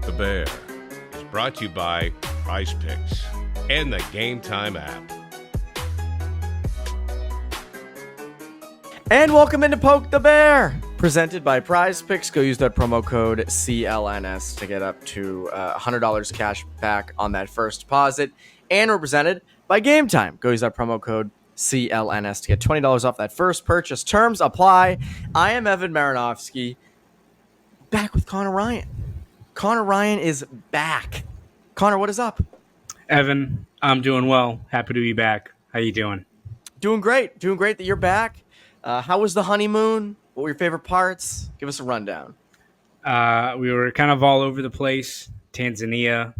the Bear is brought to you by Prize Picks and the Game Time app. And welcome into Poke the Bear, presented by Prize Picks. Go use that promo code CLNS to get up to $100 cash back on that first deposit. And we're presented by Game Time. Go use that promo code CLNS to get $20 off that first purchase. Terms apply. I am Evan Marinofsky, back with Conor Ryan. Conor Ryan is back. Conor, what is up? Evan, I'm doing well. Happy to be back. How you doing? Doing great. Doing great that you're back. How was the honeymoon? What were your favorite parts? Give us a rundown. We were kind of all over the place. Tanzania,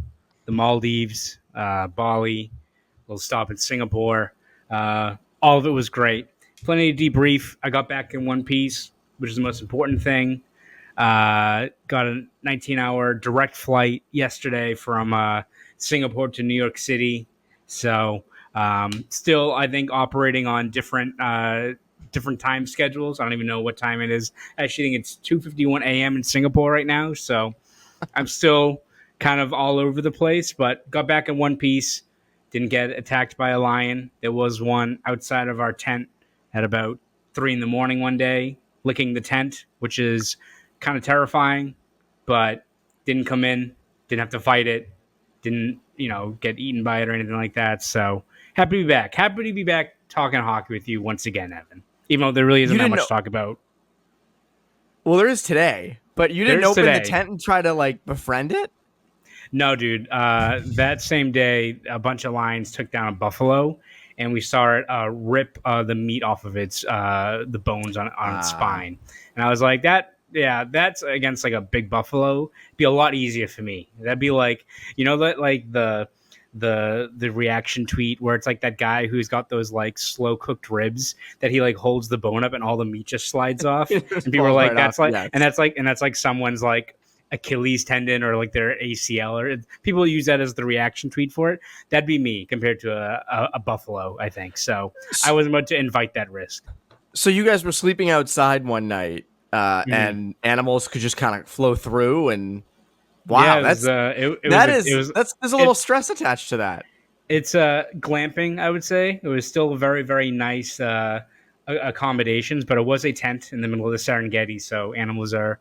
the Maldives, Bali, a little stop in Singapore. All of it was great. Plenty to debrief. I got back in one piece, which is the most important thing. Got a 19-hour direct flight yesterday from Singapore to New York City. So still, I think, operating on different time schedules. I don't even know what time it is. I actually think it's 2:51 a.m. in Singapore right now. So I'm still kind of all over the place, but got back in one piece. Didn't get attacked by a lion. There was one outside of our tent at about 3 a.m. one day, licking the tent, which is kind of terrifying, but didn't come in, didn't have to fight it, didn't, get eaten by it or anything like that. So happy to be back. Happy to be back talking hockey with you once again, Evan. Even though there really isn't that much to talk about. Well, there is today, but you didn't open the tent and try to befriend it? No, dude. That same day, a bunch of lions took down a buffalo, and we saw it rip the meat off of its the bones on its spine. And I was like, that's against a big buffalo. It'd be a lot easier for me. That'd be the reaction tweet where it's that guy who's got those slow cooked ribs that he holds the bone up and all the meat just slides off. And people are like, that's that's someone's Achilles tendon or their ACL, or people use that as the reaction tweet for it. That'd be me compared to a buffalo, I think. So I wasn't about to invite that risk. So you guys were sleeping outside one night and animals could just kind of flow through, and wow, there's a little stress attached to that. It's glamping, I would say. It was still very, very nice accommodations, but it was a tent in the middle of the Serengeti, so animals are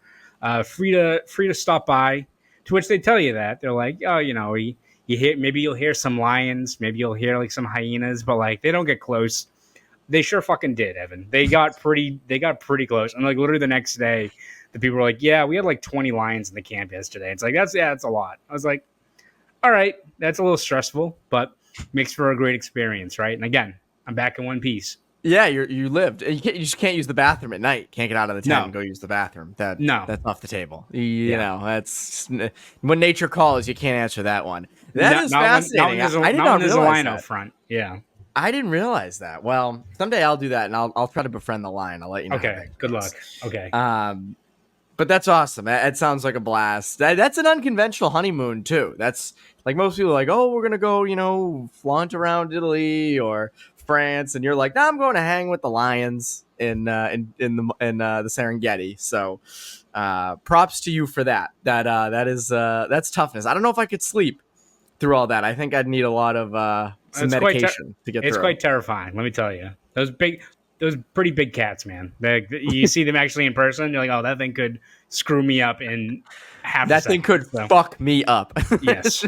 free to stop by. To which they tell you that they're like, oh, you hear, maybe you'll hear some lions, maybe you'll hear some hyenas, but they don't get close. They sure fucking did, Evan. They got pretty close. And literally the next day, the people were like, yeah, we had 20 lions in the camp yesterday. It's that's a lot. I was like, all right, that's a little stressful, but makes for a great experience, right? And again, I'm back in one piece. Yeah, you lived. You just can't use the bathroom at night. Can't get out of the tent and go use the bathroom. That's off the table. You know, that's when nature calls. You can't answer that one. That is fascinating. I did not realize a lion that. out front. Yeah. I didn't realize that. Well, someday I'll do that, and I'll try to befriend the lion. I'll let you know. Okay, good luck. Okay. But that's awesome. It sounds like a blast. That's an unconventional honeymoon too. That's most people are like, oh, we're gonna go, flaunt around Italy or France, and you're like, nah, I'm going to hang with the lions in the Serengeti. So, props to you for that. That's toughness. I don't know if I could sleep through all that. I think I'd need a lot of some medication to get through. It's quite terrifying, let me tell you. Those pretty big cats, man. You see them actually in person, you're like, oh, that thing could screw me up in half a second. That thing could fuck me up. Yes.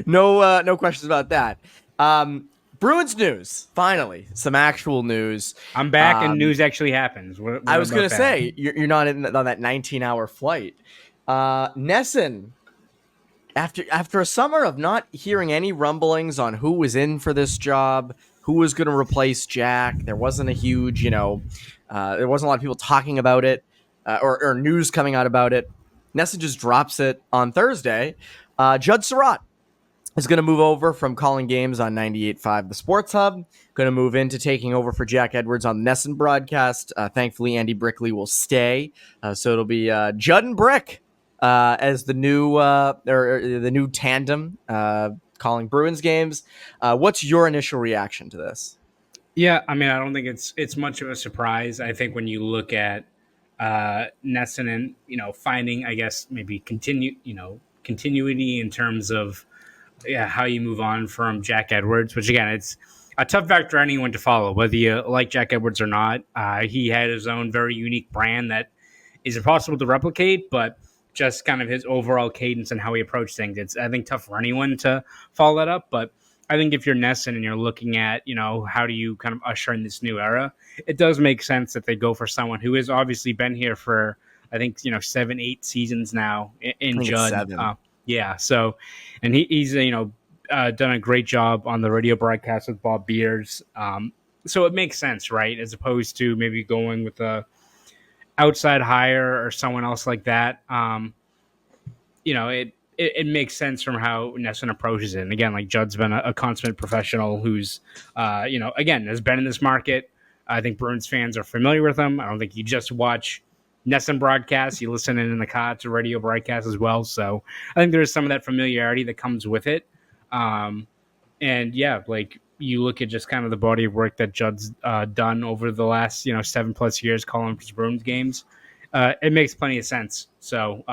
No questions about that. Bruins news, finally, some actual news. I'm back and news actually happens. I was going to say, you're not on that 19-hour flight. NESN, after a summer of not hearing any rumblings on who was in for this job, who was going to replace Jack, there wasn't a huge, there wasn't a lot of people talking about it or news coming out about it. NESN just drops it on Thursday. Judd Sirot is going to move over from calling games on 98.5 The Sports Hub, going to move into taking over for Jack Edwards on the NESN broadcast. Thankfully, Andy Brickley will stay. So it'll be Judd and Brick as the new tandem calling Bruins games. What's your initial reaction to this? Yeah, I mean, I don't think it's much of a surprise. I think when you look at NESN and, finding, I guess, maybe continuity in terms of how you move on from Jack Edwards, which again, it's a tough act for anyone to follow, whether you like Jack Edwards or not. He had his own very unique brand that is impossible to replicate, but just kind of his overall cadence and how he approached things. It's, I think, tough for anyone to follow that up, but I think if you're NESN and you're looking at, how do you kind of usher in this new era, it does make sense that they go for someone who has obviously been here for, I think, 7-8 seasons now in Judd. 7. Yeah. So, and he's, done a great job on the radio broadcast with Bob Beers. So it makes sense, right? As opposed to maybe going with a outside hire or someone else like that. It makes sense from how NESN approaches it. And again, like Judd's been a consummate professional who's, again, has been in this market. I think Bruins fans are familiar with him. I don't think you just watch NESN broadcasts. You listen in the car to radio broadcasts as well. So I think there's some of that familiarity that comes with it. And yeah, like you look at just kind of the body of work that Judd's done over the last, 7+ years calling for Bruins games. It makes plenty of sense. So,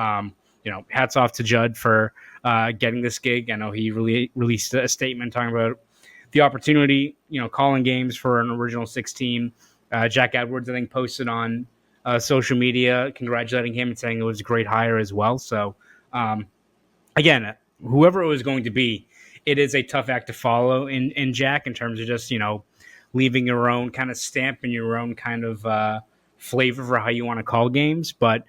hats off to Judd for getting this gig. I know he released a statement talking about the opportunity, calling games for an original 6 team. Jack Edwards, I think, posted on social media congratulating him and saying it was a great hire as well. So, again, whoever it was going to be, it is a tough act to follow in Jack in terms of just, leaving your own kind of stamp and your own kind of flavor for how you want to call games. But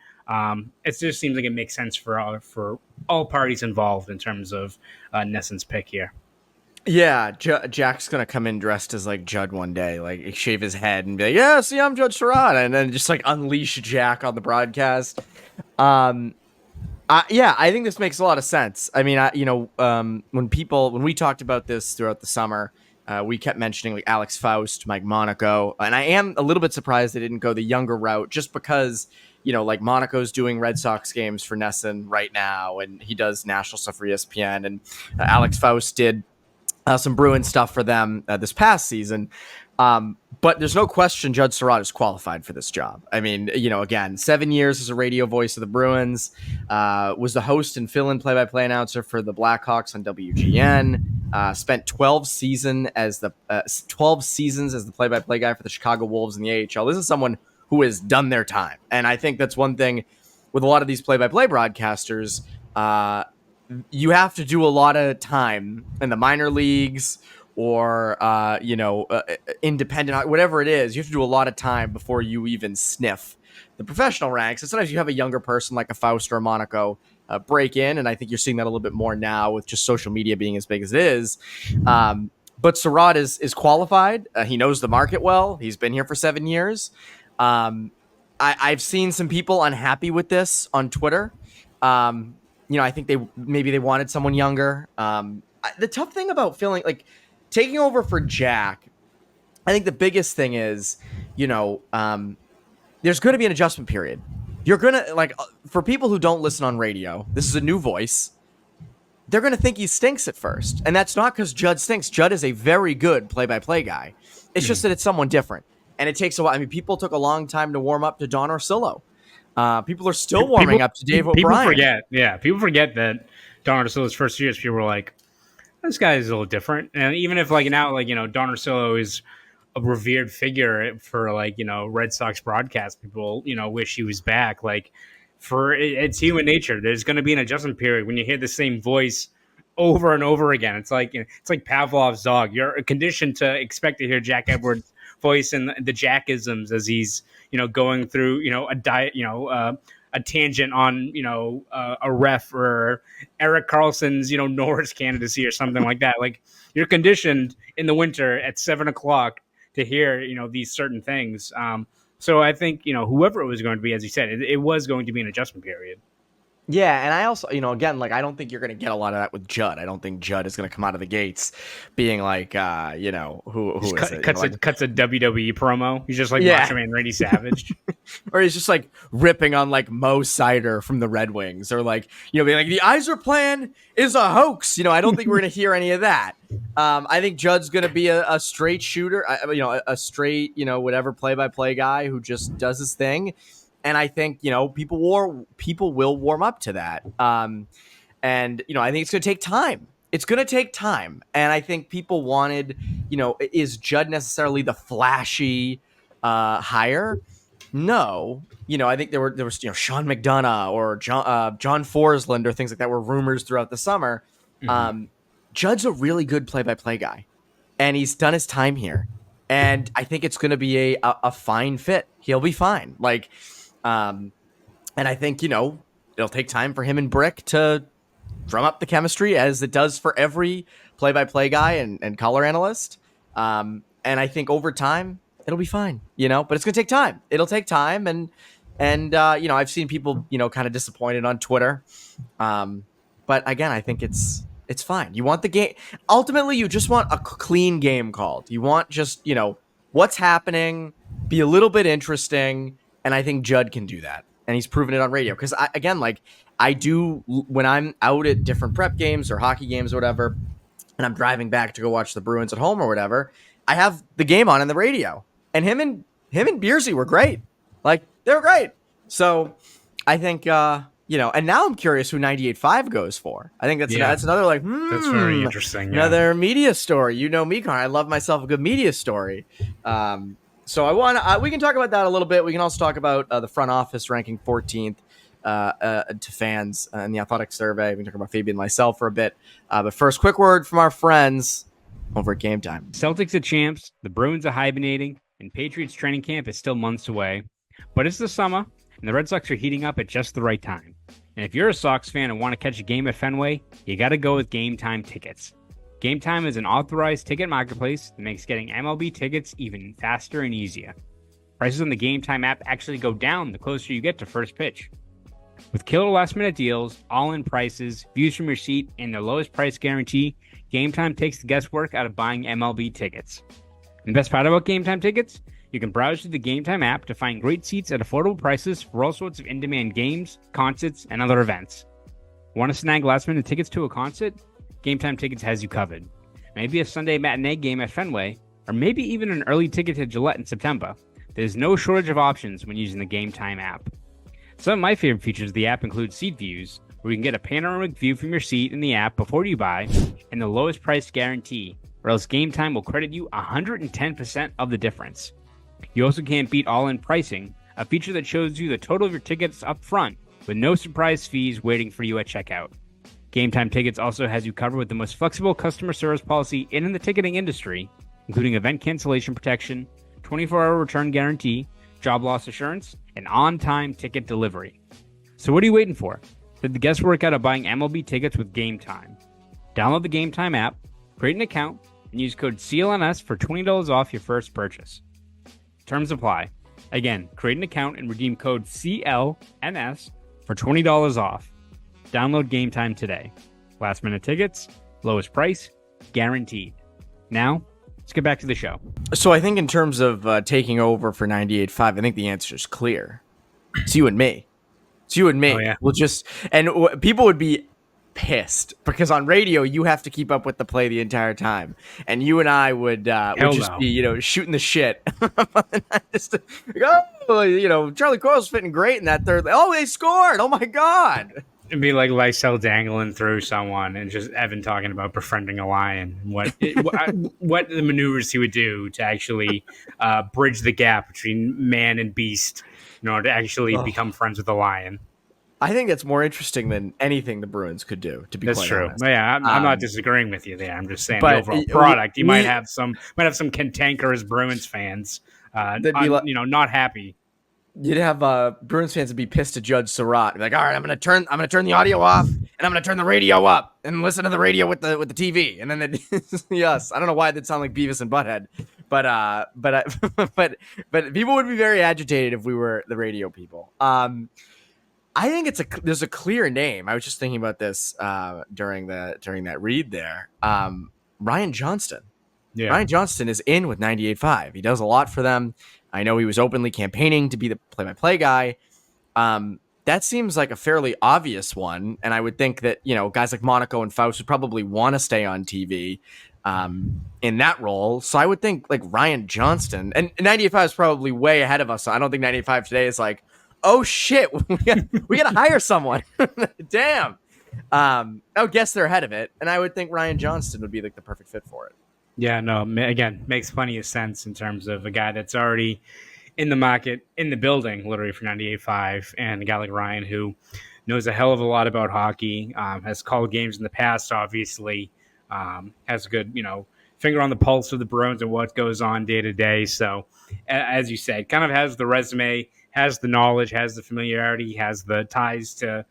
it just seems like it makes sense for all parties involved in terms of NESN's pick here. Yeah, Jack's gonna come in dressed as like Judd one day, like shave his head and be like, "Yeah, see, I'm Judd Sirot," and then just like unleash Jack on the broadcast. Yeah, I think this makes a lot of sense. I mean, when we talked about this throughout the summer, we kept mentioning like Alex Faust, Mike Monaco, and I am a little bit surprised they didn't go the younger route, just because like Monaco's doing Red Sox games for NESN right now, and he does national stuff for ESPN, and Alex Faust did some Bruins stuff for them this past season. But there's no question Judd Sirot is qualified for this job. I mean, again, 7 years as a radio voice of the Bruins, was the host and fill-in play-by-play announcer for the Blackhawks on WGN, spent 12 seasons as the play-by-play guy for the Chicago Wolves in the AHL. This is someone who has done their time. And I think that's one thing with a lot of these play-by-play broadcasters, you have to do a lot of time in the minor leagues or, independent, whatever it is. You have to do a lot of time before you even sniff the professional ranks. And sometimes you have a younger person like a Faust or a Monaco break in. And I think you're seeing that a little bit more now with just social media being as big as it is. But Sirot is qualified. He knows the market well. He's been here for 7 years. I've seen some people unhappy with this on Twitter. I think they wanted someone younger. The tough thing about feeling like taking over for Jack, I think the biggest thing is, there's going to be an adjustment period. You're going to for people who don't listen on radio, this is a new voice. They're going to think he stinks at first. And that's not because Judd stinks. Judd is a very good play-by-play guy. It's just that it's someone different. And it takes a while. I mean, people took a long time to warm up to Don Orsillo. People are still warming up to Dave O'Brien. People forget that Don Orsillo's first years, people were like, this guy is a little different. And even if Don Orsillo is a revered figure for Red Sox broadcast, people, wish he was back. It's human nature. There's going to be an adjustment period when you hear the same voice over and over again. It's like Pavlov's dog. You're conditioned to expect to hear Jack Edwards' voice and the Jackisms as he's going through a diet a tangent on a ref or Eric Carlson's Norris candidacy or something like that. Like, you're conditioned in the winter at 7:00 to hear these certain things. So I think whoever it was going to be, as you said, it was going to be an adjustment period. Yeah, and I also, again, I don't think you're going to get a lot of that with Judd. I don't think Judd is going to come out of the gates being like, who is it? Cuts a WWE promo. He's just Macho Man Randy Savage. Or he's just ripping on Mo Sider from the Red Wings, or being like, the Iser plan is a hoax. I don't think we're going to hear any of that. I think Judd's going to be a straight shooter, a straight, whatever play-by-play guy who just does his thing. And I think, people will warm up to that. And, I think it's going to take time. It's going to take time. And I think people wanted, is Judd necessarily the flashy hire? No. I think there was Sean McDonough or John Forsland or things like that were rumors throughout the summer. Mm-hmm. Judd's a really good play-by-play guy, and he's done his time here. And I think it's going to be a fine fit. He'll be fine. And I think, it'll take time for him and Brick to drum up the chemistry, as it does for every play-by-play guy and color analyst. And I think over time, it'll be fine, but it's going to take time. It'll take time. And I've seen people, kind of disappointed on Twitter. But again, I think it's fine. You want the game. Ultimately, you just want a clean game called. You want just, what's happening, be a little bit interesting. And I think Judd can do that. And he's proven it on radio. Because I do, when I'm out at different prep games or hockey games or whatever, and I'm driving back to go watch the Bruins at home or whatever, I have the game on in the radio. And him and Beersy were great. They were great. So I think, and now I'm curious who 98.5 goes for. I think that's another that's very interesting. Another media story. You know me, Connor. I love myself a good media story. So we can talk about that a little bit. We can also talk about the front office ranking 14th to fans in the athletic survey. We can talk about Fabian Lysell for a bit. But first, quick word from our friends over at Game Time. Celtics are champs. The Bruins are hibernating. And Patriots training camp is still months away. But it's the summer, and the Red Sox are heating up at just the right time. And if you're a Sox fan and want to catch a game at Fenway, you got to go with Game Time tickets. Game Time is an authorized ticket marketplace that makes getting MLB tickets even faster and easier. Prices on the Game Time app actually go down the closer you get to first pitch. With killer last-minute deals, all-in prices, views from your seat, and their lowest price guarantee, Game Time takes the guesswork out of buying MLB tickets. And the best part about Game Time tickets? You can browse through the Game Time app to find great seats at affordable prices for all sorts of in-demand games, concerts, and other events. Want to snag last-minute tickets to a concert? Game Time Tickets has you covered. Maybe a Sunday matinee game at Fenway, or maybe even an early ticket to Gillette in September. There's no shortage of options when using the Game Time app. Some of my favorite features of the app include seat views, where you can get a panoramic view from your seat in the app before you buy, and the lowest price guarantee, or else Game Time will credit you 110% of the difference. You also can't beat all-in pricing, a feature that shows you the total of your tickets up front, with no surprise fees waiting for you at checkout. Game Time Tickets also has you covered with the most flexible customer service policy in the ticketing industry, including event cancellation protection, 24-hour return guarantee, job loss assurance, and on-time ticket delivery. So what are you waiting for? Get the guesswork out of buying MLB tickets with Game Time. Download the Game Time app, create an account, and use code CLNS for $20 off your first purchase. Terms apply. Again, create an account and redeem code CLNS for $20 off. Download Game Time today. Last minute tickets, lowest price, guaranteed. Now, let's get back to the show. So I think in terms of taking over for 98.5, I think the answer is clear. It's you and me. It's you and me. Oh, yeah. We'll just, and people would be pissed because on radio you have to keep up with the play the entire time, and you and I would just be shooting the shit. Just Charlie Coyle's fitting great in that third. Oh, they scored! Oh my god! It'd be like Lysell dangling through someone, and just Evan talking about befriending a lion, and what the maneuvers he would do to actually bridge the gap between man and beast in order to actually become friends with a lion. I think that's more interesting than anything the Bruins could do, to be that's quite true. honest. Yeah, I'm not disagreeing with you there. I'm just saying the overall product. You might have some cantankerous Bruins fans, not happy. You'd have Bruins fans would be pissed at Judd Sirot. Be like, all right, I'm gonna turn the audio off, and I'm gonna turn the radio up, and listen to the radio with the TV. And then yes, I don't know why that sound like Beavis and Butthead, but people would be very agitated if we were the radio people. I think there's a clear name. I was just thinking about this during that read there. Ryan Johnston. Yeah. Ryan Johnston is in with 98.5. He does a lot for them. I know he was openly campaigning to be the play-by-play guy. That seems like a fairly obvious one, and I would think that guys like Monaco and Faust would probably want to stay on TV in that role. So I would think like Ryan Johnston, and 98.5 is probably way ahead of us. So I don't think 98.5 today is like, oh shit, we gotta hire someone. Damn. I would guess they're ahead of it, and I would think Ryan Johnston would be like the perfect fit for it. Yeah, no, again, makes plenty of sense in terms of a guy that's already in the market, in the building, literally for 98.5, and a guy like Ryan who knows a hell of a lot about hockey, has called games in the past, obviously, has a good, finger on the pulse of the Bruins and what goes on day to day. So, as you said, kind of has the resume, has the knowledge, has the familiarity, has the ties to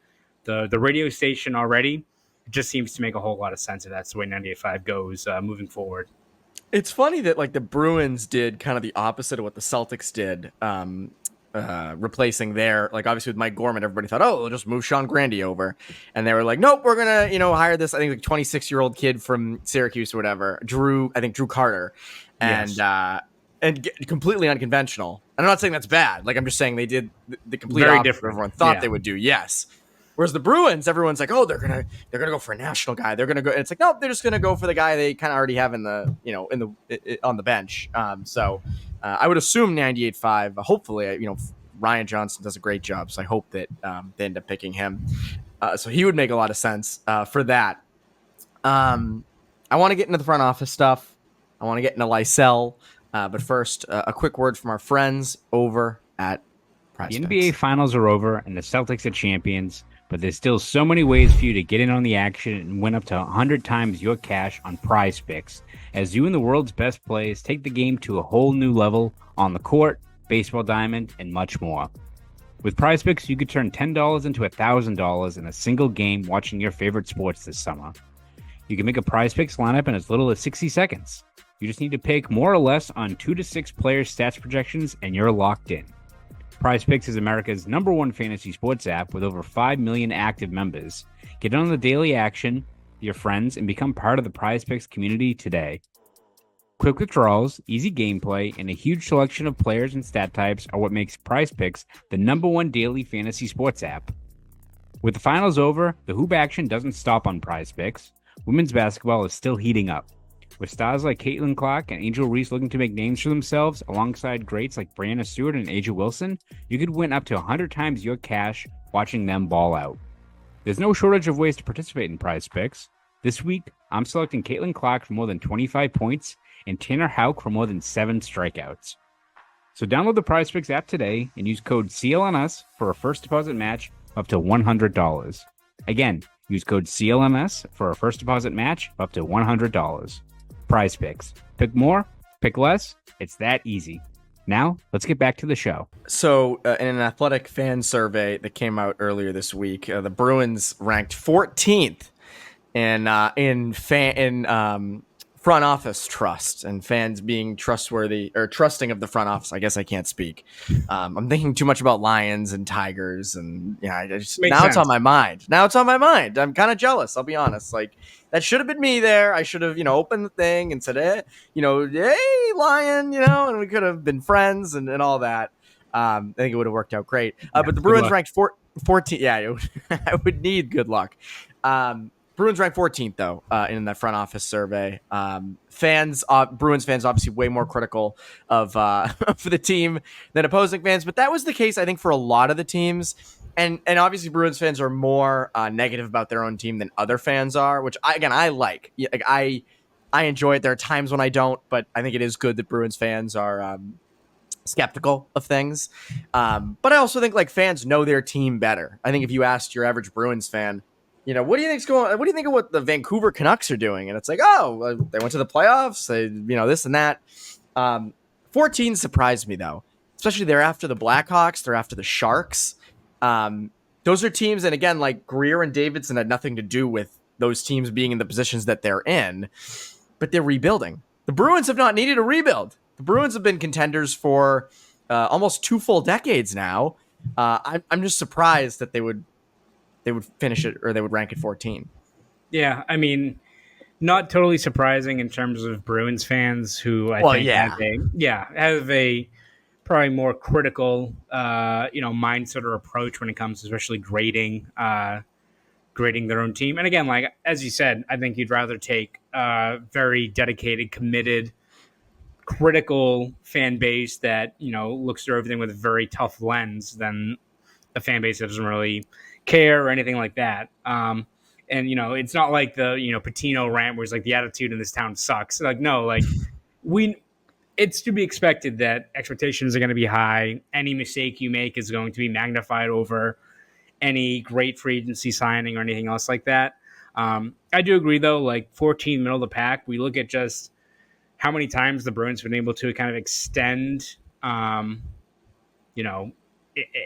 the radio station already. It just seems to make a whole lot of sense if that's the way 98.5 goes moving forward. It's funny that like the Bruins did kind of the opposite of what the Celtics did, replacing their, like, obviously with Mike Gorman, everybody thought, oh, they'll just move Sean Grandy over, and they were like, nope, we're gonna hire this, I think, like 26-year-old kid from Syracuse or whatever, Drew Carter, and Yes. Completely unconventional. And I'm not saying that's bad. Like, I'm just saying they did the complete Very opposite of different. everyone thought Yeah. they would do. Yes. Whereas the Bruins, everyone's like, oh, they're gonna go for a national guy. They're gonna go. And it's like, nope, they're just gonna go for the guy they kind of already have in the on the bench. So I would assume 98.5. Hopefully, Ryan Johnston does a great job. So I hope that they end up picking him. So he would make a lot of sense for that. I want to get into the front office stuff. I want to get into Lysell. But first, a quick word from our friends over at Prize The Picks. NBA Finals are over and the Celtics are champions, but there's still so many ways for you to get in on the action and win up to 100 times your cash on Prize Picks, as you and the world's best players take the game to a whole new level on the court, baseball diamond, and much more. With Prize Picks, you could turn $10 into $1,000 in a single game watching your favorite sports this summer. You can make a Prize Picks lineup in as little as 60 seconds. You just need to pick more or less on 2 to 6 players' stats projections, and you're locked in. Prize Picks is America's #1 fantasy sports app with over 5 million active members. Get on the daily action with your friends and become part of the Prize Picks community today. Quick withdrawals, easy gameplay, and a huge selection of players and stat types are what makes Prize Picks the #1 daily fantasy sports app. With the finals over, the hoop action doesn't stop on Prize Picks. Women's basketball is still heating up. With stars like Caitlin Clark and Angel Reese looking to make names for themselves, alongside greats like Brianna Stewart and Aja Wilson, you could win up to 100 times your cash watching them ball out. There's no shortage of ways to participate in Prize Picks. This week, I'm selecting Caitlin Clark for more than 25 points and Tanner Houck for more than 7 strikeouts. So download the Prize Picks app today and use code CLNS for a first deposit match up to $100. Again, use code CLNS for a first deposit match up to $100. Prize Picks. Pick more, pick less. It's that easy. Now, let's get back to the show. So, in an athletic fan survey that came out earlier this week, the Bruins ranked 14th in front office trust, and fans being trustworthy or trusting of the front office. I guess I can't speak. I'm thinking too much about Lions and Tigers, and now Makes it's sense. on my mind. Now it's on my mind. I'm kind of jealous. I'll be honest. Like, that should have been me there. I should have, opened the thing and said, hey, Lion, and we could have been friends and all that. I think it would have worked out great. But the Bruins luck. ranked 14. Yeah, I would need good luck. Bruins ranked 14th, though, in that front office survey. Bruins fans obviously way more critical of for the team than opposing fans, but that was the case, I think, for a lot of the teams. And obviously Bruins fans are more negative about their own team than other fans are, which I like. I enjoy it. There are times when I don't, but I think it is good that Bruins fans are skeptical of things. But I also think like fans know their team better. I think if you asked your average Bruins fan, what do you think's going? What do you think of what the Vancouver Canucks are doing? And it's like, oh, they went to the playoffs. They, this and that. 14 surprised me though, especially they're after the Blackhawks. They're after the Sharks. Those are teams, and again, like Greer and Davidson had nothing to do with those teams being in the positions that they're in, but they're rebuilding. The Bruins have not needed a rebuild. The Bruins have been contenders for almost 2 full decades now. I'm just surprised that they would finish it, or they would rank at 14. Yeah, I mean, not totally surprising in terms of Bruins fans who I think have a probably more critical, mindset or approach when it comes to especially grading their own team. And again, like as you said, I think you'd rather take a very dedicated, committed, critical fan base that looks through everything with a very tough lens than a fan base that doesn't really care or anything like that. And, it's not like the, Patino rant where it's like the attitude in this town sucks. Like, no, like it's to be expected that expectations are going to be high. Any mistake you make is going to be magnified over any great free agency signing or anything else like that. I do agree, though, like 14 middle of the pack, we look at just how many times the Bruins have been able to kind of extend,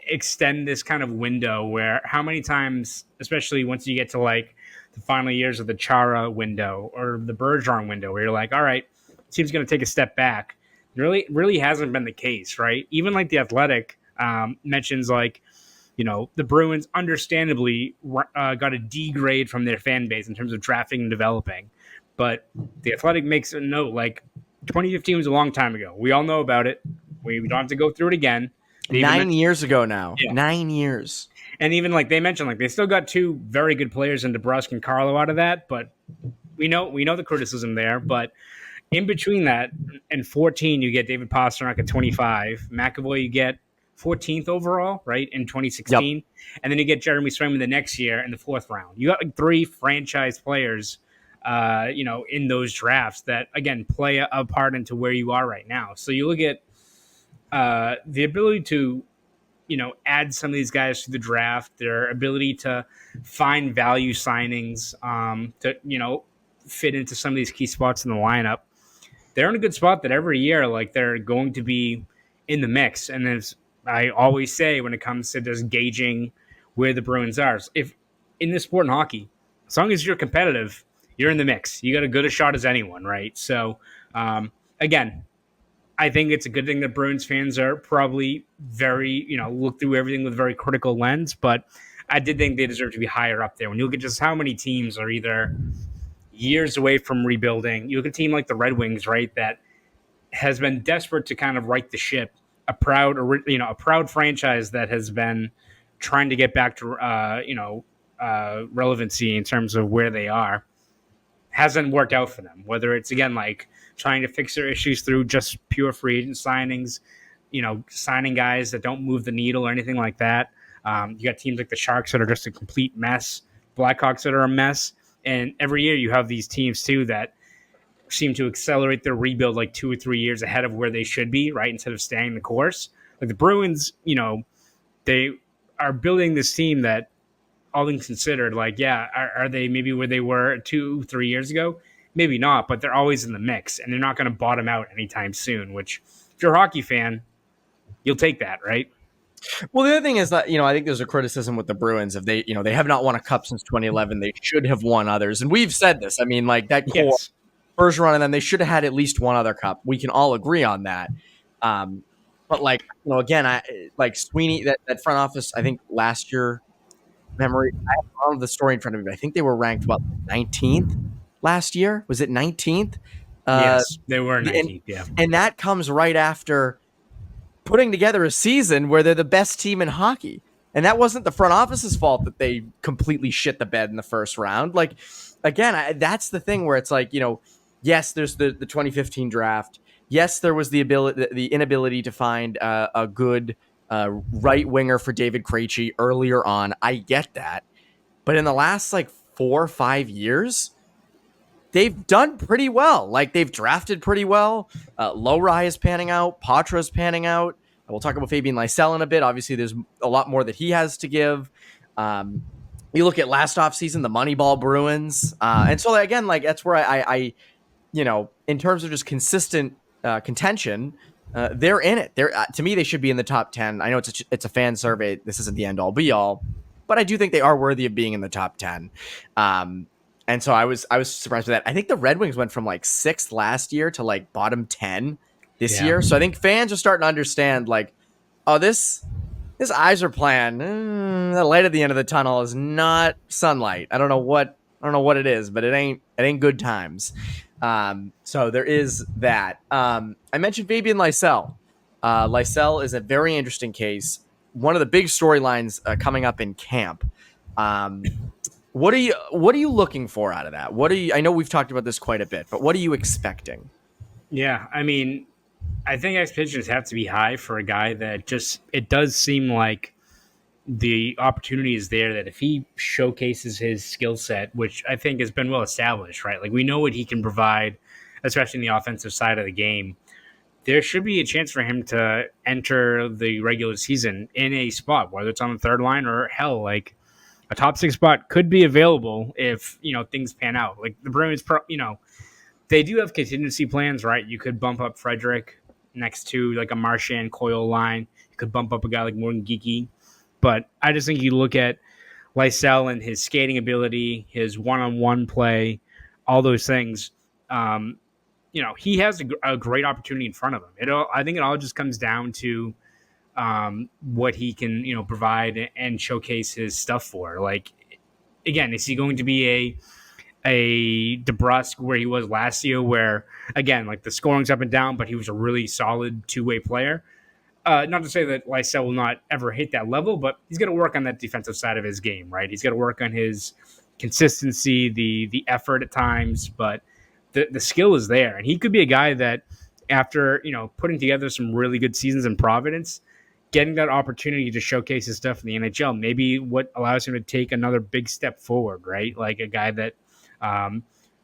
extend this kind of window where how many times, especially once you get to like the final years of the Chara window or the Bergeron window, where you're like, all right, team's going to take a step back. It really hasn't been the case, right? Even like the Athletic mentions like, the Bruins understandably got a D grade from their fan base in terms of drafting and developing. But the Athletic makes a note like 2015 was a long time ago. We all know about it. We don't have to go through it again. 9 years ago now. Yeah. 9 years. And even like they mentioned, like they still got two very good players in DeBrusque and Carlo out of that. But we know the criticism there. But in between that and 14, you get David Pastrnak at 25. McAvoy, you get 14th overall, right, in 2016. Yep. And then you get Jeremy Swayman the next year in the 4th round. You got like 3 franchise players, in those drafts that, again, play a part into where you are right now. So you look at the ability to, add some of these guys to the draft, their ability to find value signings to, fit into some of these key spots in the lineup. They're in a good spot that every year, like, they're going to be in the mix. And as I always say when it comes to just gauging where the Bruins are, if in this sport in hockey, as long as you're competitive, you're in the mix. You got as good a shot as anyone, right? So, again, I think it's a good thing that Bruins fans are probably very, look through everything with a very critical lens. But I did think they deserve to be higher up there. When you look at just how many teams are either years away from rebuilding, you look at a team like the Red Wings, right, that has been desperate to kind of right the ship. A proud franchise that has been trying to get back to, relevancy in terms of where they are, hasn't worked out for them. Whether it's, again, like trying to fix their issues through just pure free agent signings, signing guys that don't move the needle or anything like that. You got teams like the Sharks that are just a complete mess, Blackhawks that are a mess. And every year you have these teams, too, that seem to accelerate their rebuild like 2 or 3 years ahead of where they should be, right, instead of staying the course. Like the Bruins, they are building this team that, all things considered, like, yeah, are they maybe where they were 2-3 years ago? Maybe not, but they're always in the mix, and they're not going to bottom out anytime soon, which, if you're a hockey fan, you'll take that, right? Well, the other thing is that, I think there's a criticism with the Bruins of they have not won a cup since 2011. They should have won others. And we've said this. I mean, like that core. Yes. First run, and then they should have had at least one other cup. We can all agree on that. But like, again, I like Sweeney, that front office, I think last year, memory, I don't have the story in front of me, but I think they were ranked 19th last year. Was it 19th? Yes, they were 19th, yeah. And that comes right after putting together a season where they're the best team in hockey. And that wasn't the front office's fault that they completely shit the bed in the first round. Like, again, that's the thing where it's like, yes, there's the 2015 draft. Yes, there was the inability to find a good right winger for David Krejci earlier on. I get that, but in the last like 4 or 5 years, they've done pretty well. Like they've drafted pretty well. Lowry is panning out. Patra's panning out. We'll talk about Fabian Lysell in a bit. Obviously, there's a lot more that he has to give. You look at last offseason, the Moneyball Bruins. And so, again, like that's where I in terms of just consistent contention, they're in it. To me, they should be in the top 10. I know it's a fan survey. This isn't the end-all, be-all. But I do think they are worthy of being in the top 10. And so I was surprised with that. I think the Red Wings went from like 6th last year to like bottom 10 this year. So I think fans are starting to understand like, oh, this Yzer plan, the light at the end of the tunnel is not sunlight. I don't know what it is, but it ain't good times. So there is that. I mentioned Fabian Lysell. Lysell is a very interesting case. One of the big storylines coming up in camp. What are you looking for out of that? I know we've talked about this quite a bit, but what are you expecting? Yeah, I mean, I think expectations have to be high for a guy that it does seem like the opportunity is there that if he showcases his skill set, which I think has been well established, right? Like we know what he can provide, especially in the offensive side of the game. There should be a chance for him to enter the regular season in a spot, whether it's on the third line or hell, like a top 6 spot could be available if, things pan out. Like the Bruins, they do have contingency plans, right? You could bump up Frederick next to like a Marchand Coyle line. You could bump up a guy like Morgan Geekie. But I just think you look at Lysell and his skating ability, his one-on-one play, all those things. He has a great opportunity in front of him. I think it all just comes down to what he can, provide and showcase his stuff for. Like, again, is he going to be a DeBrusque where he was last year, where again, like the scoring's up and down, but he was a really solid two-way player? Not to say that Lysell will not ever hit that level, but he's got to work on that defensive side of his game, right? He's got to work on his consistency, the effort at times, but the skill is there. And he could be a guy that after, putting together some really good seasons in Providence, getting that opportunity to showcase his stuff in the NHL, maybe what allows him to take another big step forward, right? Like a guy that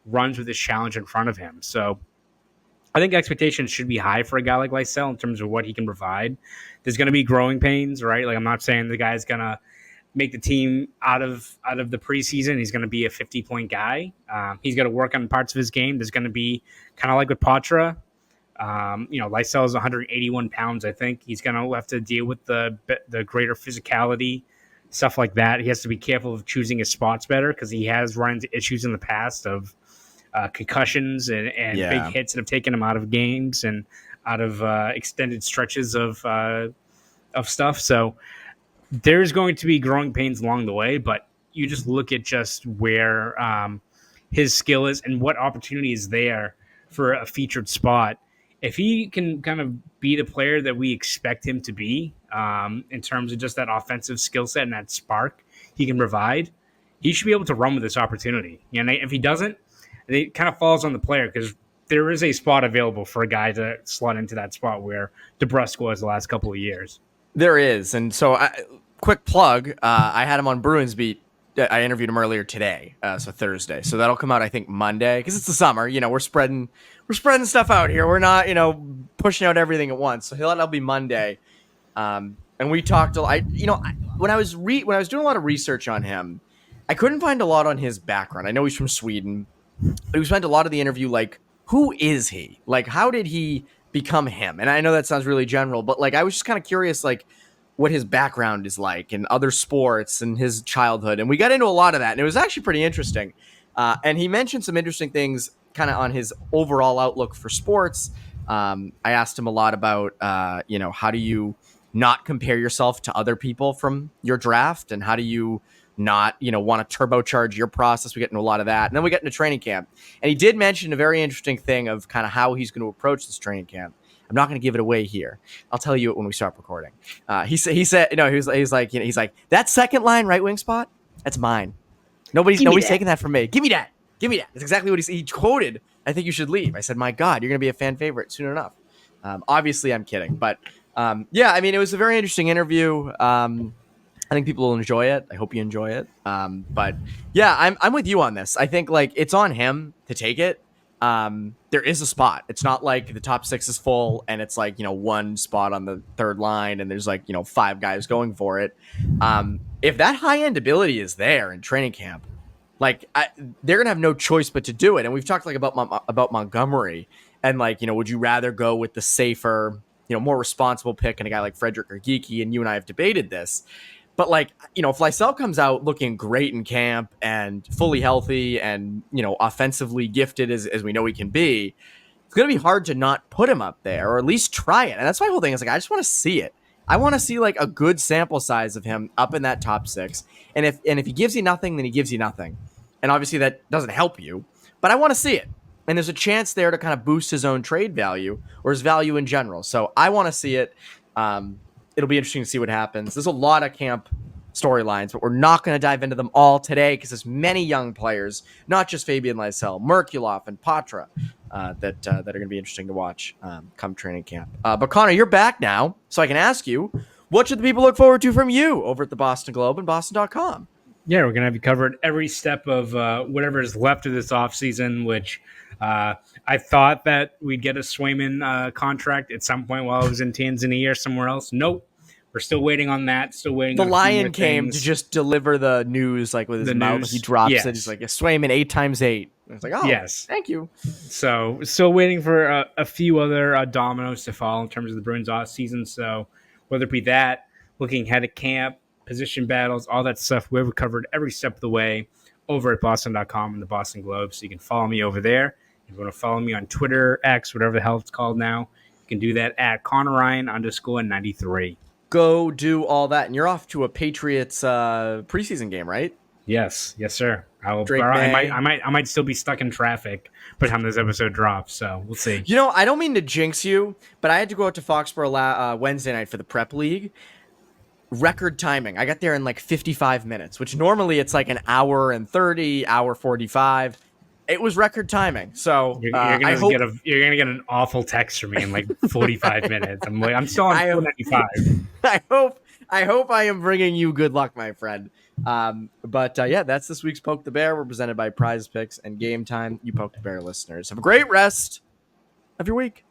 runs with this challenge in front of him. So I think expectations should be high for a guy like Lysell in terms of what he can provide. There's going to be growing pains, right? Like I'm not saying the guy's going to make the team out of the preseason. He's going to be a 50-point guy. He's got to work on parts of his game. There's going to be kind of like with Patra. Lysell is 181 pounds. I think he's going to have to deal with the greater physicality, stuff like that. He has to be careful of choosing his spots better because he has run into issues in the past of concussions and big hits that have taken him out of games and out of extended stretches of stuff. So there's going to be growing pains along the way, but you just look at just where his skill is and what opportunity is there for a featured spot. If he can kind of be the player that we expect him to be in terms of just that offensive skill set and that spark he can provide, he should be able to run with this opportunity. And if he doesn't, it kind of falls on the player because there is a spot available for a guy to slot into that spot where DeBrusque was the last couple of years. There is. And so quick plug, I had him on Bruins Beat. I interviewed him earlier today, so Thursday. So that'll come out, I think, Monday because it's the summer. We're spreading stuff out here. We're not, pushing out everything at once. So that'll be Monday. And we talked. When I was doing a lot of research on him, I couldn't find a lot on his background. I know he's from Sweden, but we spent a lot of the interview like, who is he? Like, how did he become him? And I know that sounds really general, but like, I was just kind of curious, like, what his background is like in other sports and his childhood. And we got into a lot of that, and it was actually pretty interesting. And he mentioned some interesting things kind of on his overall outlook for sports. I asked him a lot about, how do you not compare yourself to other people from your draft? And how do you not, want to turbocharge your process? We get into a lot of that. And then we get into training camp. And he did mention a very interesting thing of kind of how he's going to approach this training camp. I'm not going to give it away here. I'll tell you it when we start recording. He said, he's like, that second line right wing spot, that's mine. Nobody's taking that from me. Give me that. That's exactly what he quoted. I think you should leave. I said, my God, you're going to be a fan favorite soon enough. Obviously I'm kidding, but it was a very interesting interview. I think people will enjoy it. I hope you enjoy it. But yeah, I'm with you on this. I think like it's on him to take it. There is a spot. It's not like the top 6 is full and it's like, one spot on the third line and there's like, 5 guys going for it. If that high end ability is there in training camp, like they're gonna have no choice but to do it. And we've talked like about Montgomery and like, would you rather go with the safer, more responsible pick and a guy like Frederick or Geekie? And you and I have debated this. But like, if Lysell comes out looking great in camp and fully healthy and, offensively gifted as we know he can be, it's going to be hard to not put him up there or at least try it. And that's my whole thing is like, I just want to see it. I want to see like a good sample size of him up in that top 6. And if he gives you nothing, then he gives you nothing. And obviously that doesn't help you, but I want to see it. And there's a chance there to kind of boost his own trade value or his value in general. So I want to see it. It'll be interesting to see what happens. There's a lot of camp storylines, but we're not going to dive into them all today because there's many young players, not just Fabian Lysell, Merkulov, and Patra that are going to be interesting to watch come training camp. But Connor, you're back now, so I can ask you, What should the people look forward to from you over at the Boston Globe and Boston.com? Yeah, we're going to have you covered every step of whatever is left of this offseason, which I thought that we'd get a Swayman contract at some point while I was in Tanzania or somewhere else. Nope. We're still waiting on that. Still waiting The on a few Lion more came things. to just deliver the news like with his mouth. News. He drops Yes. it. He's like, a Swayman 8x8. And it's like, oh, Yes. thank you. So still waiting for a few other dominoes to fall in terms of the Bruins off season. So whether it be that, looking ahead at camp, position battles, all that stuff, we've covered every step of the way over at Boston.com and the Boston Globe. So you can follow me over there. If you want to follow me on Twitter, X, whatever the hell it's called now, you can do that at Conor Ryan _93. Go do all that. And you're off to a Patriots preseason game, right? Yes, sir. I Drake May. might still be stuck in traffic by the time this episode drops. So we'll see. You know, I don't mean to jinx you, but I had to go out to Foxborough Wednesday night for the prep league. Record timing. I got there in like 55 minutes, which normally it's like an hour and 30, hour 45. It was record timing. So You're gonna get an awful text from me in like 45 minutes. I'm still on 495. I hope I am bringing you good luck, my friend. But yeah, that's this week's Poke the Bear. We're presented by Prize Picks and Game Time. You Poke the Bear listeners, have a great rest of your week.